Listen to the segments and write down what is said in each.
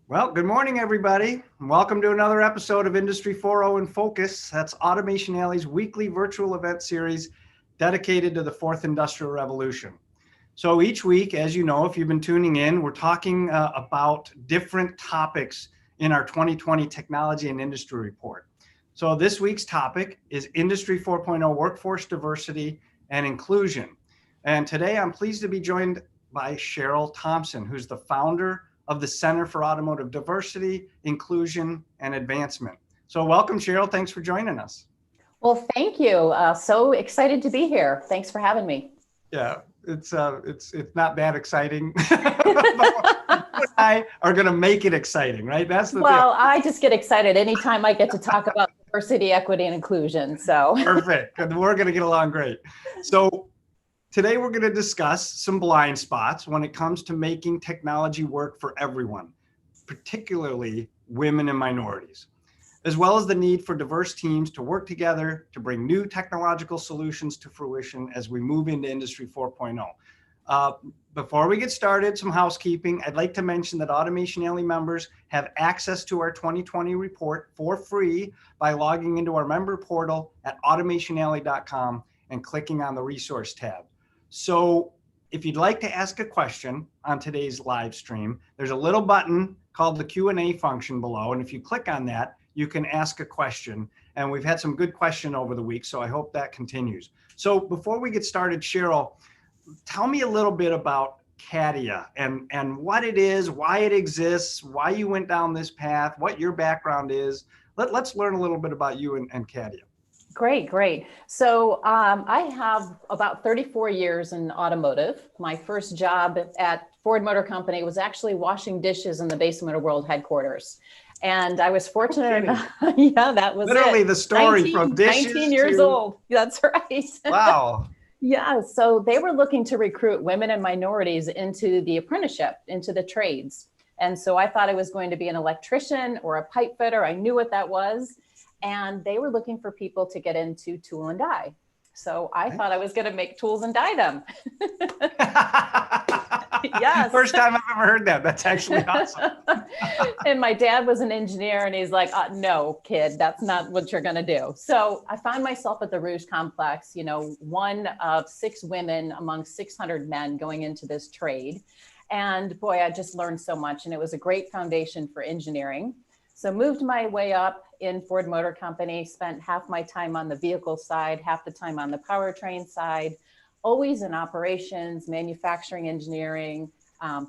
Well, good morning, everybody. Welcome to another episode of Industry 4.0 in Focus. That's Automation Alley's weekly virtual event series dedicated to the fourth industrial revolution. So each week, as you know, if you've been tuning in, we're talking about different topics in our 2020 Technology and Industry Report. So this week's topic is Industry 4.0 Workforce Diversity and Inclusion. And today I'm pleased to be joined by Cheryl Thompson, who's the founder of the Center for Automotive Diversity, Inclusion, and Advancement. So welcome, Cheryl. Thanks for joining us. Well, thank you. So excited to be here. Thanks for having me. Yeah, it's not that exciting. But I are going to make it exciting, right? That's the thing. I just get excited anytime I get to talk about diversity, equity, and inclusion. So perfect. We're going to get along great. So today we're going to discuss some blind spots when it comes to making technology work for everyone, particularly women and minorities, as well as the need for diverse teams to work together to bring new technological solutions to fruition as we move into Industry 4.0. Before we get started, some housekeeping. I'd like to mention that Automation Alley members have access to our 2020 report for free by logging into our member portal at automationalley.com and clicking on the resource tab. So if you'd like to ask a question on today's live stream, there's a little button called the Q&A function below. And if you click on that, you can ask a question. And we've had some good questions over the week, so I hope that continues. So before we get started, Cheryl, tell me a little bit about CADIA and what it is, why it exists, why you went down this path, what your background is. Let's learn a little bit about you and CADIA. Great. So I have about 34 years in automotive. My first job at Ford Motor Company was actually washing dishes in the basement of World Headquarters. And I was fortunate enough, yeah, that was literally the story from dishes 19 years old. That's right. Wow. Yeah, so they were looking to recruit women and minorities into the apprenticeship, into the trades. And so I thought I was going to be an electrician or a pipe fitter. I knew what that was. And they were looking for people to get into tool and die. So I thought I was going to make tools and dye them. Yes. First time I've ever heard that. That's actually awesome. And my dad was an engineer and he's like, no, kid, that's not what you're going to do. So I found myself at the Rouge complex, one of 6 women among 600 men going into this trade. And boy, I just learned so much and it was a great foundation for engineering. So moved my way up in Ford Motor Company, spent half my time on the vehicle side, half the time on the powertrain side, always in operations, manufacturing, engineering,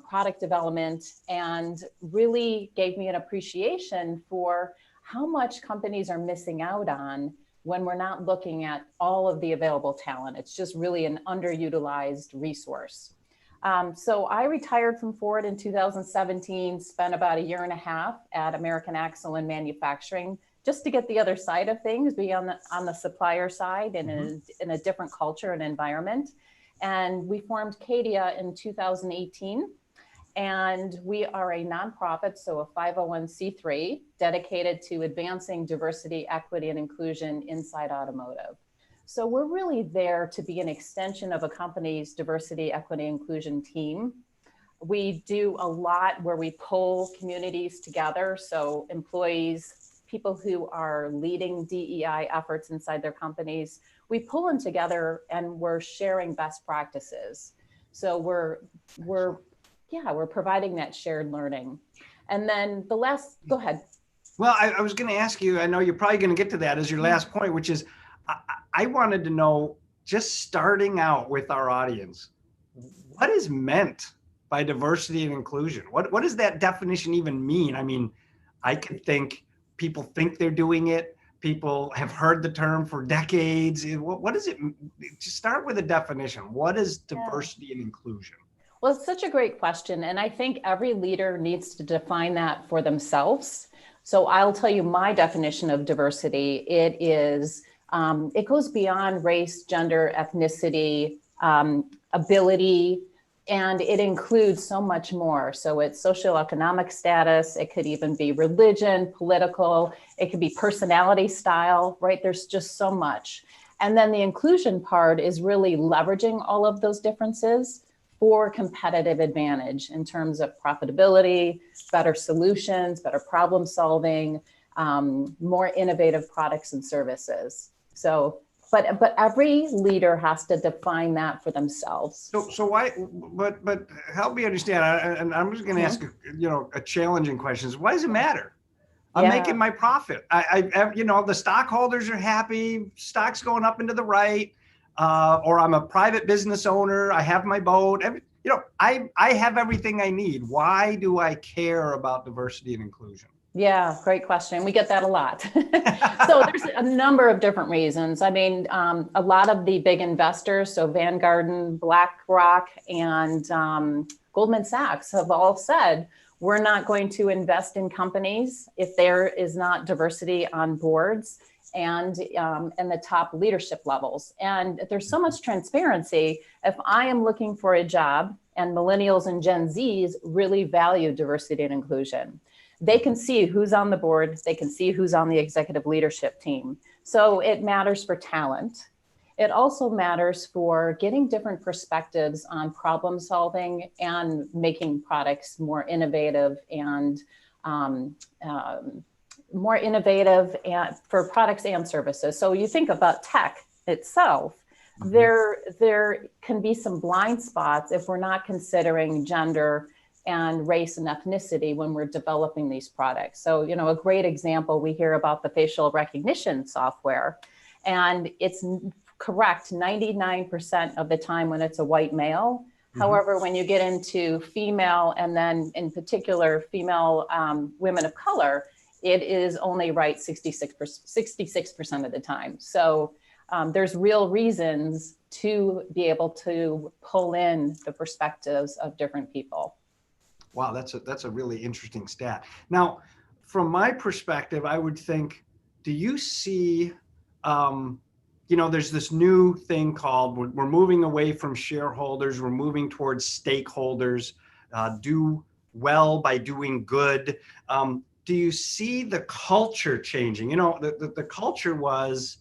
product development, and really gave me an appreciation for how much companies are missing out on when we're not looking at all of the available talent. It's just really an underutilized resource. So I retired from Ford in 2017, spent about 1.5 years at American Axle and Manufacturing, just to get the other side of things, be on the supplier side and in a different culture and environment. And we formed CADIA in 2018. And we are a nonprofit, so a 501c3 dedicated to advancing diversity, equity, and inclusion inside automotive. So we're really there to be an extension of a company's diversity, equity, inclusion team. We do a lot where we pull communities together. So employees, people who are leading DEI efforts inside their companies, we pull them together and we're sharing best practices. So we're providing that shared learning. And then go ahead. Well, I was going to ask you, I know you're probably going to get to that as your last point, which is, I wanted to know, just starting out with our audience, what is meant by diversity and inclusion? What does that definition even mean? I mean, I could think people think they're doing it. People have heard the term for decades. What does it, just start with a definition. What is diversity and inclusion? Well, it's such a great question. And I think every leader needs to define that for themselves. So I'll tell you my definition of diversity. It goes beyond race, gender, ethnicity, ability, and it includes so much more. So it's socioeconomic status. It could even be religion, political. It could be personality style, right? There's just so much. And then the inclusion part is really leveraging all of those differences for competitive advantage in terms of profitability, better solutions, better problem solving, more innovative products and services. So, but every leader has to define that for themselves. So why? But help me understand. And I'm just going to ask a challenging question. Why does it matter? I'm making my profit. The stockholders are happy. Stock's going up and to the right. Or I'm a private business owner. I have my boat. I have everything I need. Why do I care about diversity and inclusion? Yeah, great question. We get that a lot. So there's a number of different reasons. I mean, a lot of the big investors, so Vanguard, BlackRock, and Goldman Sachs have all said, we're not going to invest in companies if there is not diversity on boards and the top leadership levels. And there's so much transparency. If I am looking for a job, and millennials and Gen Zs really value diversity and inclusion, they can see who's on the board, they can see who's on the executive leadership team. So it matters for talent. It also matters for getting different perspectives on problem solving and making products more innovative and for products and services. So you think about tech itself, there can be some blind spots if we're not considering gender and race and ethnicity when we're developing these products. So, a great example, we hear about the facial recognition software, and it's correct 99% of the time when it's a white male. However, when you get into female, and then in particular female women of color, it is only right 66% of the time. So there's real reasons to be able to pull in the perspectives of different people. Wow, that's a really interesting stat. Now, from my perspective, I would think, do you see, there's this new thing called, we're moving away from shareholders, we're moving towards stakeholders, do well by doing good. Do you see the culture changing? The culture was,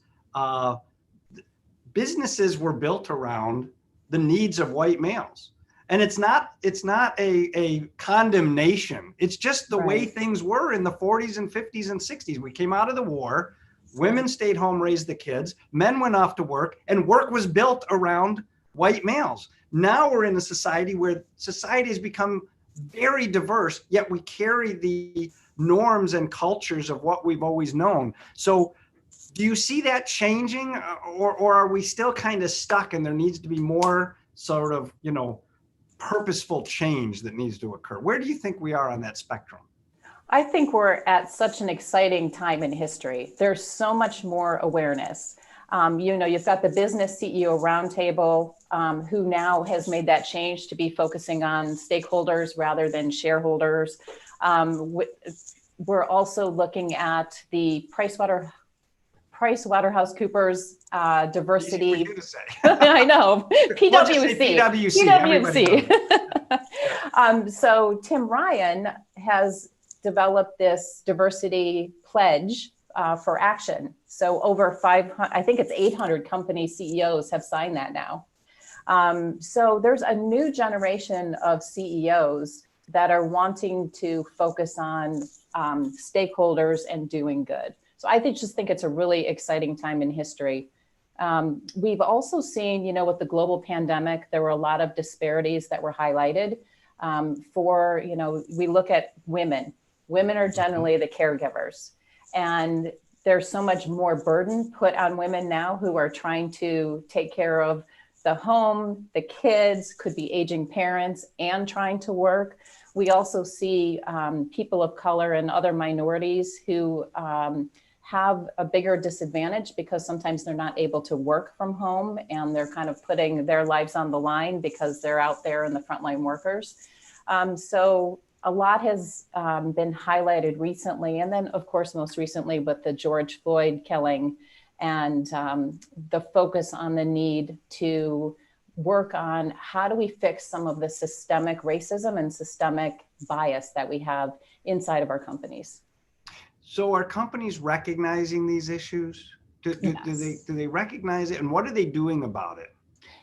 businesses were built around the needs of white males. And it's not a condemnation. It's just the way things were in the 40s and 50s and 60s. We came out of the war, women stayed home, raised the kids, men went off to work, and work was built around white males. Now we're in a society where society has become very diverse, yet we carry the norms and cultures of what we've always known. So do you see that changing, or are we still kind of stuck and there needs to be more sort of, purposeful change that needs to occur? Where do you think we are on that spectrum? I think we're at such an exciting time in history. There's so much more awareness. You've got the Business CEO Roundtable, who now has made that change to be focusing on stakeholders rather than shareholders. We're also looking at the PricewaterhouseCoopers diversity. Easy for you to say. I know. PwC. So Tim Ryan has developed this diversity pledge for action. So over 500, I think it's 800 company CEOs have signed that now. So there's a new generation of CEOs that are wanting to focus on stakeholders and doing good. So I just think it's a really exciting time in history. We've also seen, with the global pandemic, there were a lot of disparities that were highlighted. We look at women. Women are generally the caregivers. And there's so much more burden put on women now who are trying to take care of the home, the kids, could be aging parents, and trying to work. We also see people of color and other minorities who have a bigger disadvantage because sometimes they're not able to work from home and they're kind of putting their lives on the line because they're out there in the frontline workers. So a lot has been highlighted recently. And then, of course, most recently with the George Floyd killing and the focus on the need to work on how do we fix some of the systemic racism and systemic bias that we have inside of our companies. So are companies recognizing these issues? Do they recognize it? And what are they doing about it?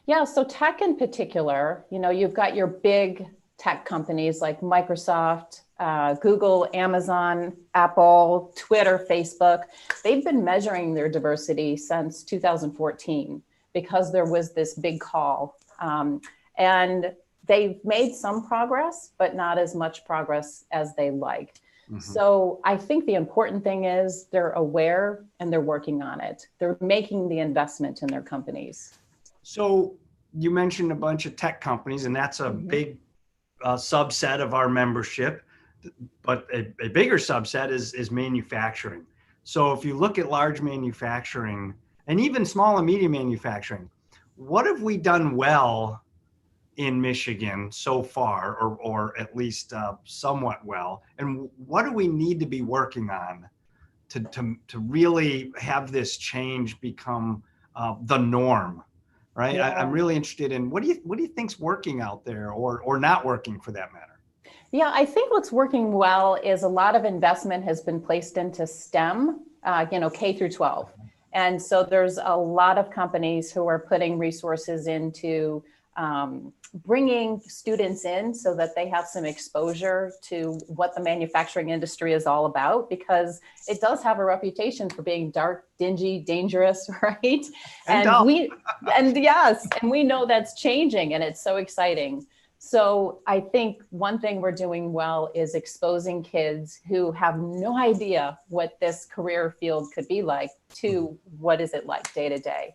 Yeah, so tech in particular, you've got your big tech companies like Microsoft, Google, Amazon, Apple, Twitter, Facebook. They've been measuring their diversity since 2014 because there was this big call. And they've made some progress, but not as much progress as they liked. Mm-hmm. So I think the important thing is they're aware and they're working on it. They're making the investment in their companies. So you mentioned a bunch of tech companies, and that's a big subset of our membership, but a bigger subset is manufacturing. So if you look at large manufacturing and even small and medium manufacturing, what have we done well in Michigan so far, or at least somewhat well, and what do we need to be working on to really have this change become the norm? Right. Yeah. I'm really interested in what do you think's working out there, or not working for that matter? Yeah, I think what's working well is a lot of investment has been placed into STEM, K through 12. And so there's a lot of companies who are putting resources into bringing students in so that they have some exposure to what the manufacturing industry is all about, because it does have a reputation for being dark, dingy, dangerous, right? And we know that's changing, and it's so exciting. So I think one thing we're doing well is exposing kids who have no idea what this career field could be like to what is it like day to day.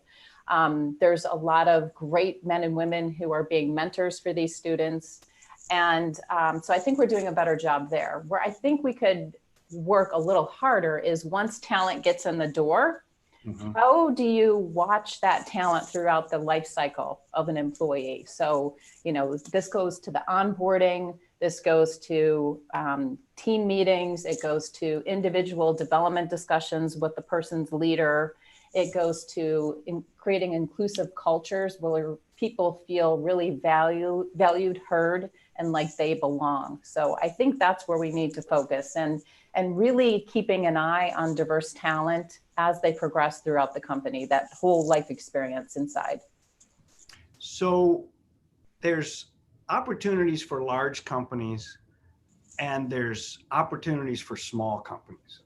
There's a lot of great men and women who are being mentors for these students. And so I think we're doing a better job there. Where I think we could work a little harder is once talent gets in the door, how do you watch that talent throughout the life cycle of an employee? So, this goes to the onboarding, this goes to team meetings, it goes to individual development discussions with the person's leader. It goes to creating inclusive cultures where people feel really valued, heard, and like they belong. So I think that's where we need to focus, and really keeping an eye on diverse talent as they progress throughout the company, that whole life experience inside. So there's opportunities for large companies and there's opportunities for small companies.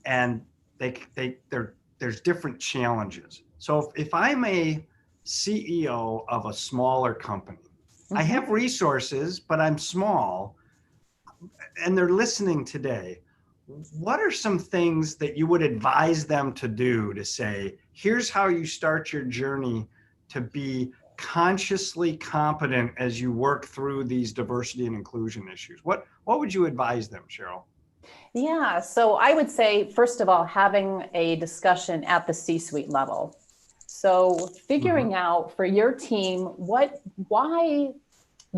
And there's different challenges. So if I'm a CEO of a smaller company, I have resources, but I'm small, and they're listening today, what are some things that you would advise them to do to say, here's how you start your journey to be consciously competent as you work through these diversity and inclusion issues? What would you advise them, Cheryl? Yeah, so I would say, first of all, having a discussion at the C-suite level. So figuring out for your team, why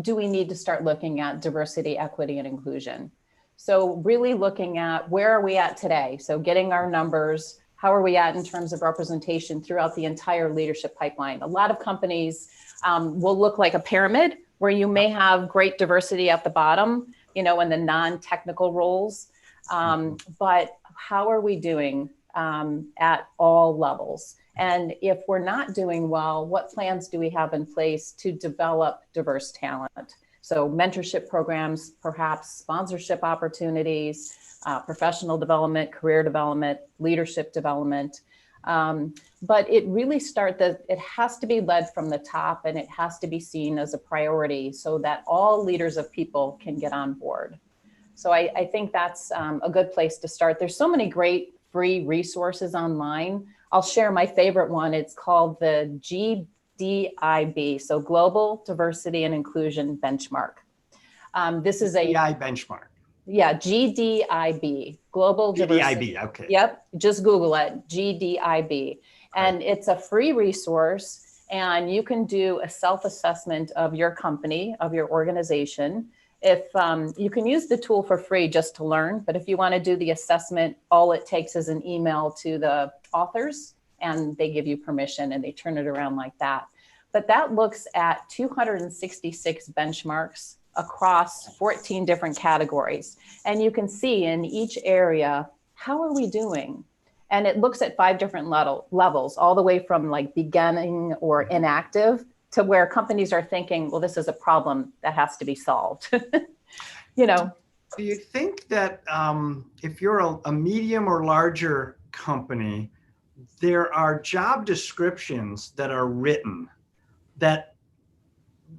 do we need to start looking at diversity, equity, and inclusion? So really looking at where are we at today? So getting our numbers, how are we at in terms of representation throughout the entire leadership pipeline? A lot of companies will look like a pyramid where you may have great diversity at the bottom, in the non-technical roles. But how are we doing at all levels? And if we're not doing well, what plans do we have in place to develop diverse talent? So mentorship programs, perhaps sponsorship opportunities, professional development, career development, leadership development. But it really it has to be led from the top, and it has to be seen as a priority so that all leaders of people can get on board. So I think that's a good place to start. There's so many great free resources online. I'll share my favorite one. It's called the GDIB, so Global Diversity and Inclusion Benchmark. This is a GDI benchmark. Yeah, GDIB, Global Diversity. GDIB, okay. Yep, just Google it, GDIB. And it's a free resource, and you can do a self-assessment of your company, of your organization. If you can use the tool for free just to learn, but if you want to do the assessment, all it takes is an email to the authors, and they give you permission and they turn it around like that. But that looks at 266 benchmarks across 14 different categories. And you can see in each area, how are we doing? And it looks at 5 different levels, all the way from like beginning or inactive to where companies are thinking, well, this is a problem that has to be solved. You know. Do you think that if you're a medium or larger company, there are job descriptions that are written that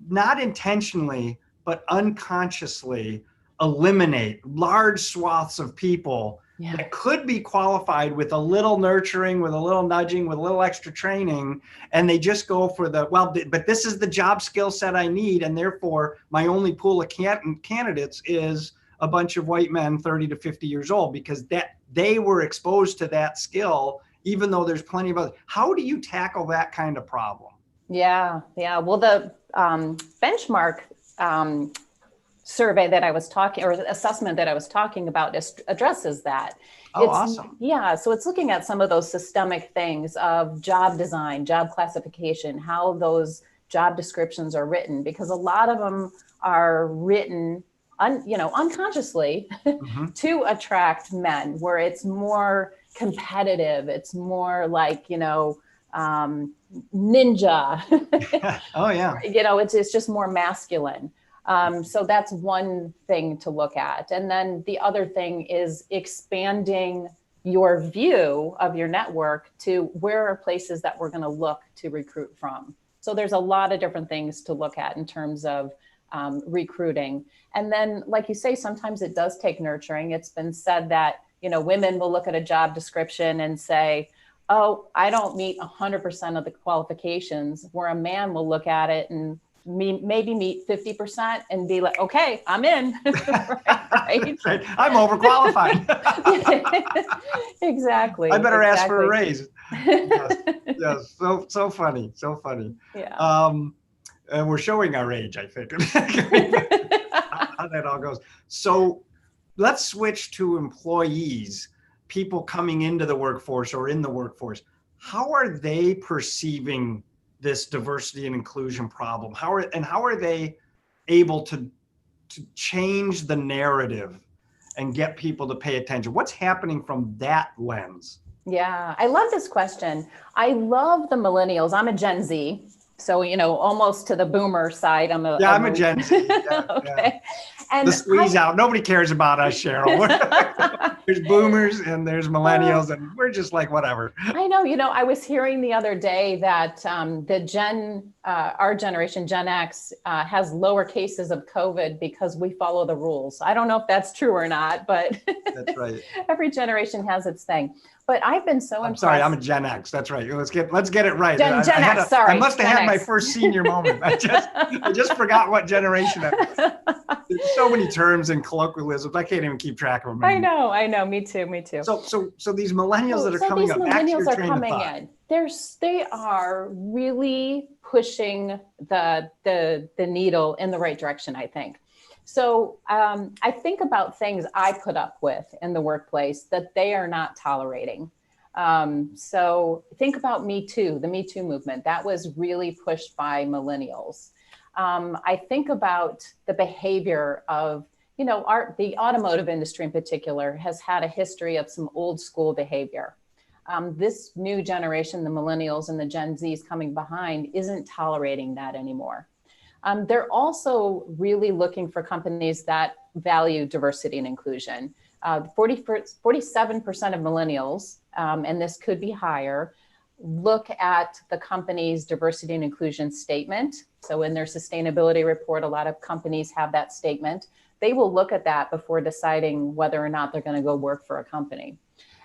not intentionally, but unconsciously eliminate large swaths of people that could be qualified with a little nurturing, with a little nudging, with a little extra training, and they just go for the, well, but this is the job skill set I need, and therefore my only pool of candidates is a bunch of white men 30 to 50 years old, because that they were exposed to that skill, even though there's plenty of others. How do you tackle that kind of problem? Yeah. Well, the benchmark survey that I was talking, or assessment that I was talking about, addresses that. Oh, awesome. Yeah. So it's looking at some of those systemic things of job design, job classification, how those job descriptions are written, because a lot of them are written unconsciously to attract men, where it's more competitive. It's more like, ninja. Oh yeah. It's just more masculine. So that's one thing to look at. And then the other thing is expanding your view of your network to where are places that we're going to look to recruit from. So there's a lot of different things to look at in terms of recruiting. And then, like you say, sometimes it does take nurturing. It's been said that, women will look at a job description and say, oh, I don't meet 100% of the qualifications, where a man will look at it and maybe meet 50% and be like, okay, I'm in. Right? I'm overqualified. Exactly. I better ask for a raise. Yes. So funny. So funny. Yeah. And we're showing our age, I think. How that all goes. So let's switch to employees, people coming into the workforce or in the workforce. How are they perceiving this diversity and inclusion problem? How are they able to change the narrative and get people to pay attention? What's happening from that lens? Yeah, I love this question. I love the millennials. I'm a Gen Z, so almost to the boomer side. I'm a Gen Z. Yeah, okay. Yeah. And the squeeze out. Nobody cares about us, Cheryl. There's boomers and there's millennials, and we're just like whatever. I know. I was hearing the other day that our generation, Gen X, has lower cases of COVID because we follow the rules. I don't know if that's true or not, but that's right. Every generation has its thing. But I've been so impressed. Sorry, I'm a Gen X. That's right. Let's get it right. Gen X. Sorry, I must have had my first senior moment. I just forgot what generation I was. There's so many terms and colloquialisms. I can't even keep track of them anymore. I know. Me too. So these millennials that are coming up, millennials are coming in. They are really pushing the needle in the right direction, I think. So I think about things I put up with in the workplace that they are not tolerating. So think about Me Too, the Me Too movement. That was really pushed by millennials. I think about the behavior of, the automotive industry in particular has had a history of some old school behavior. This new generation, the millennials and the Gen Zs coming behind, isn't tolerating that anymore. They're also really looking for companies that value diversity and inclusion. 47% of millennials, and this could be higher, look at the company's diversity and inclusion statement. So in their sustainability report, a lot of companies have that statement. They will look at that before deciding whether or not they're going to go work for a company.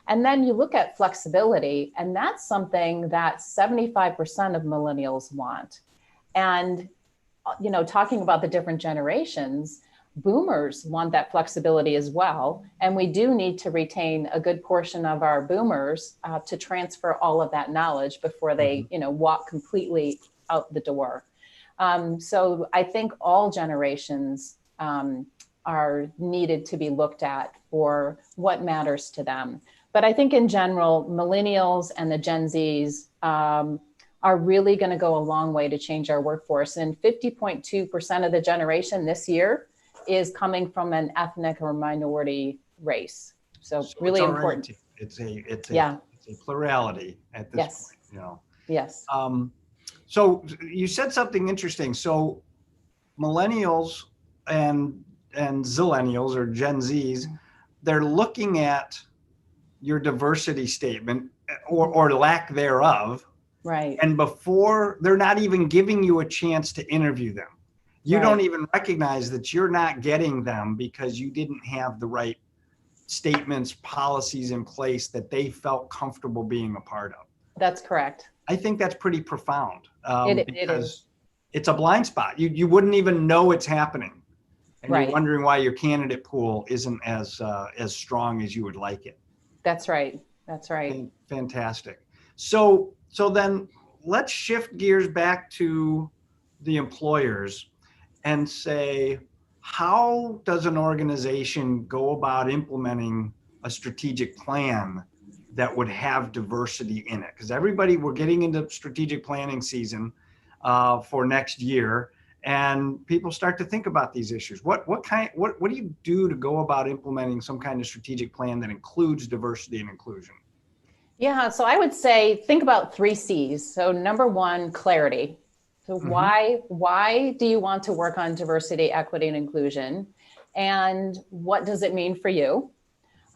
And then you look at flexibility, and that's something that 75% of millennials want. And talking about the different generations, boomers want that flexibility as well. And we do need to retain a good portion of our boomers to transfer all of that knowledge before they, walk completely out the door. So I think all generations are needed to be looked at for what matters to them. But I think in general, millennials and the Gen Zs are really going to go a long way to change our workforce. And 50.2% of the generation this year is coming from an ethnic or minority race. So really important. It's a plurality at this point, Yes. So you said something interesting. So millennials and zillennials or Gen Zs, they're looking at your diversity statement or lack thereof. Right. And before, they're not even giving you a chance to interview them. You don't even recognize that you're not getting them because you didn't have the right statements, policies in place that they felt comfortable being a part of. That's correct. I think that's pretty profound It because is. it's a blind spot. You wouldn't even know it's happening. And Right. you're wondering why your candidate pool isn't as strong as you would like it. That's right. That's right. Fantastic. So then let's shift gears back to the employers and say, how does an organization go about implementing a strategic plan that would have diversity in it? Because we're getting into strategic planning season for next year, and people start to think about these issues. What do you do to go about implementing some kind of strategic plan that includes diversity and inclusion? Yeah, so I would say think about 3 C's. So number 1, clarity. So why do you want to work on diversity, equity, and inclusion? And what does it mean for you?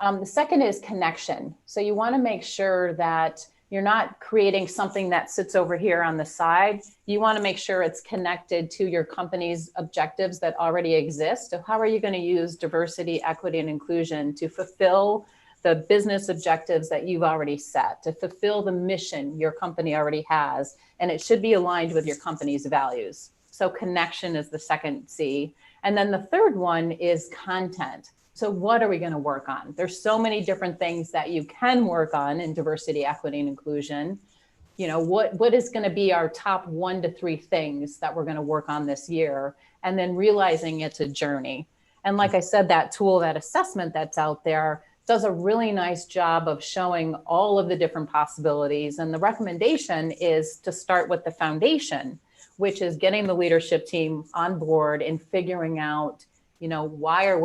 The second is connection. So you want to make sure that you're not creating something that sits over here on the side. You want to make sure it's connected to your company's objectives that already exist. So how are you going to use diversity, equity, and inclusion to fulfill the business objectives that you've already set, to fulfill the mission your company already has? And it should be aligned with your company's values. So connection is the second C. And then the third one is content. So what are we going to work on? There's so many different things that you can work on in diversity, equity, and inclusion. You know, what is going to be our top 1 to 3 things that we're going to work on this year? And then realizing it's a journey. And like I said, that tool, that assessment that's out there does a really nice job of showing all of the different possibilities. And the recommendation is to start with the foundation, which is getting the leadership team on board and figuring out, you know, why are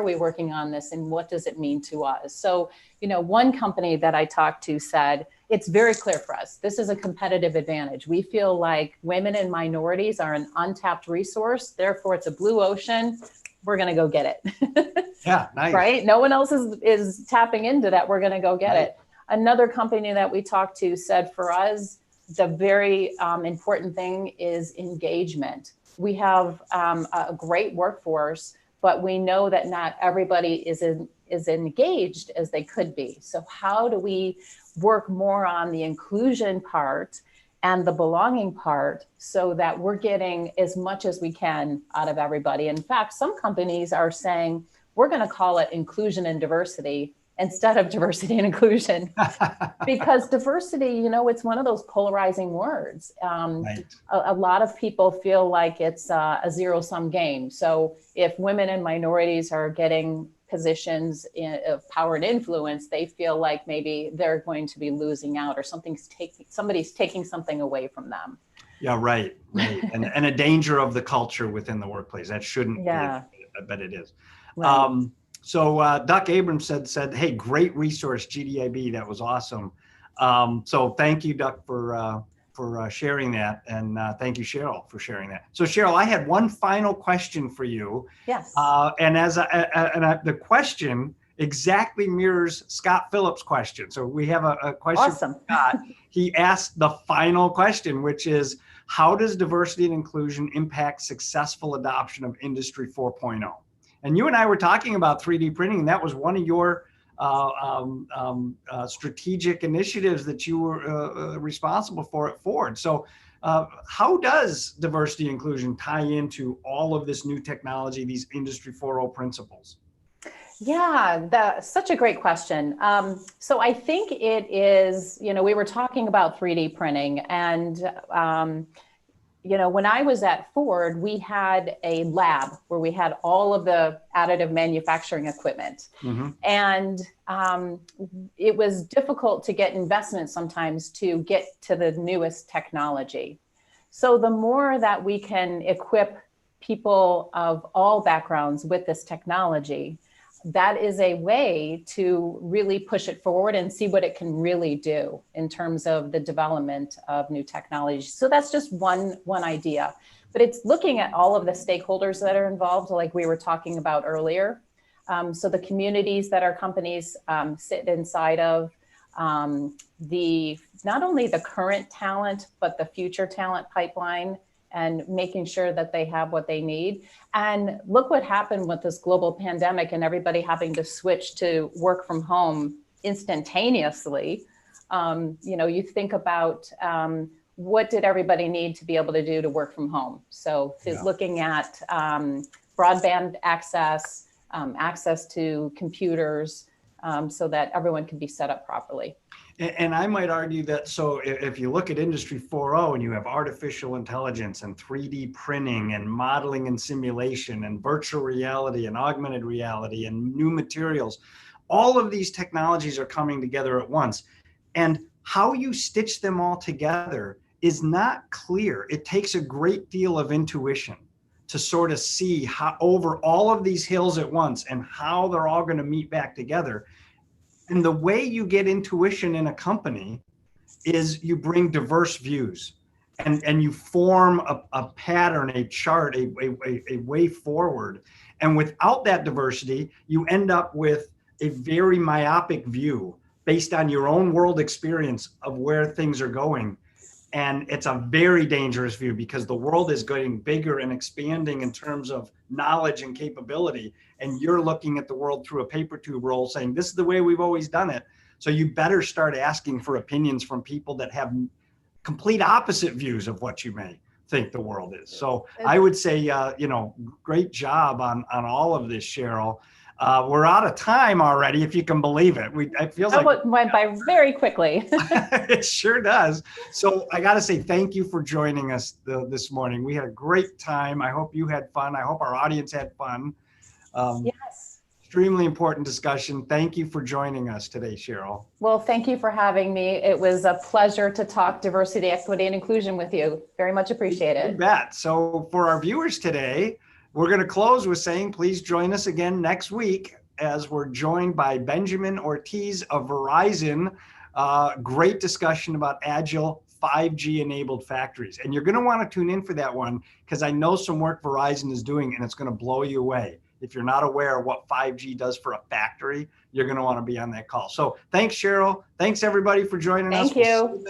we working on this and what does it mean to us? So, you know, one company that I talked to said, it's very clear for us. This is a competitive advantage. We feel like women and minorities are an untapped resource. Therefore, it's a blue ocean. We're going to go get it. Yeah, nice. Right? No one else is tapping into that. We're going to go get it. Another company that we talked to said for us, the very important thing is engagement. We have a great workforce, but we know that not everybody is engaged as they could be. So how do we work more on the inclusion part and the belonging part so that we're getting as much as we can out of everybody? In fact, some companies are saying, we're going to call it inclusion and diversity instead of diversity and inclusion, because diversity, you know, it's one of those polarizing words. A lot of people feel like it's a zero-sum game. So if women and minorities are getting positions of power and influence, they feel like maybe they're going to be losing out or somebody's taking something away from them. Yeah, right. and a danger of the culture within the workplace. That shouldn't be, but it is. Right. So Duck Abrams said, hey, great resource, GDIB. That was awesome. So thank you, Duck, for sharing that. And thank you, Cheryl, for sharing that. So Cheryl, I had one final question for you. Yes. And the question exactly mirrors Scott Phillips' question. So we have a question awesome. from Scott. He asked the final question, which is, how does diversity and inclusion impact successful adoption of Industry 4.0? And you and I were talking about 3D printing, and that was one of your strategic initiatives that you were responsible for at Ford. So how does diversity and inclusion tie into all of this new technology, these Industry 4.0 principles? Yeah, that's such a great question. So I think it is, you know, we were talking about 3D printing, and you know, when I was at Ford, we had a lab where we had all of the additive manufacturing equipment. Mm-hmm. And it was difficult to get investment sometimes to get to the newest technology. So the more that we can equip people of all backgrounds with this technology, that is a way to really push it forward and see what it can really do in terms of the development of new technology. So that's just one idea, but it's looking at all of the stakeholders that are involved, like we were talking about earlier. So the communities that our companies sit inside of, not only the current talent, but the future talent pipeline, and making sure that they have what they need. And look what happened with this global pandemic and everybody having to switch to work from home instantaneously. You think about what did everybody need to be able to do to work from home? So looking at broadband access, access to computers, so that everyone can be set up properly. And I might argue that, so if you look at Industry 4.0 and you have artificial intelligence and 3D printing and modeling and simulation and virtual reality and augmented reality and new materials, all of these technologies are coming together at once. And how you stitch them all together is not clear. It takes a great deal of intuition to sort of see how over all of these hills at once and how they're all going to meet back together. And the way you get intuition in a company is you bring diverse views and you form a pattern, a chart, a way forward. And without that diversity, you end up with a very myopic view based on your own world experience of where things are going. And it's a very dangerous view because the world is getting bigger and expanding in terms of knowledge and capability. And you're looking at the world through a paper tube roll saying, this is the way we've always done it. So you better start asking for opinions from people that have complete opposite views of what you may think the world is. So I would say, great job on all of this, Cheryl. We're out of time already, if you can believe it. It feels like it went by very quickly. It sure does. So I got to say thank you for joining us this morning. We had a great time. I hope you had fun. I hope our audience had fun. Yes. Extremely important discussion. Thank you for joining us today, Cheryl. Well, thank you for having me. It was a pleasure to talk diversity, equity, and inclusion with you. Very much appreciated. You bet. So for our viewers today, we're going to close with saying, please join us again next week as we're joined by Benjamin Ortiz of Verizon. Great discussion about agile 5G enabled factories. And you're going to want to tune in for that one because I know some work Verizon is doing and it's going to blow you away. If you're not aware of what 5G does for a factory, you're going to want to be on that call. So thanks, Cheryl. Thanks, everybody, for joining us. Thank you.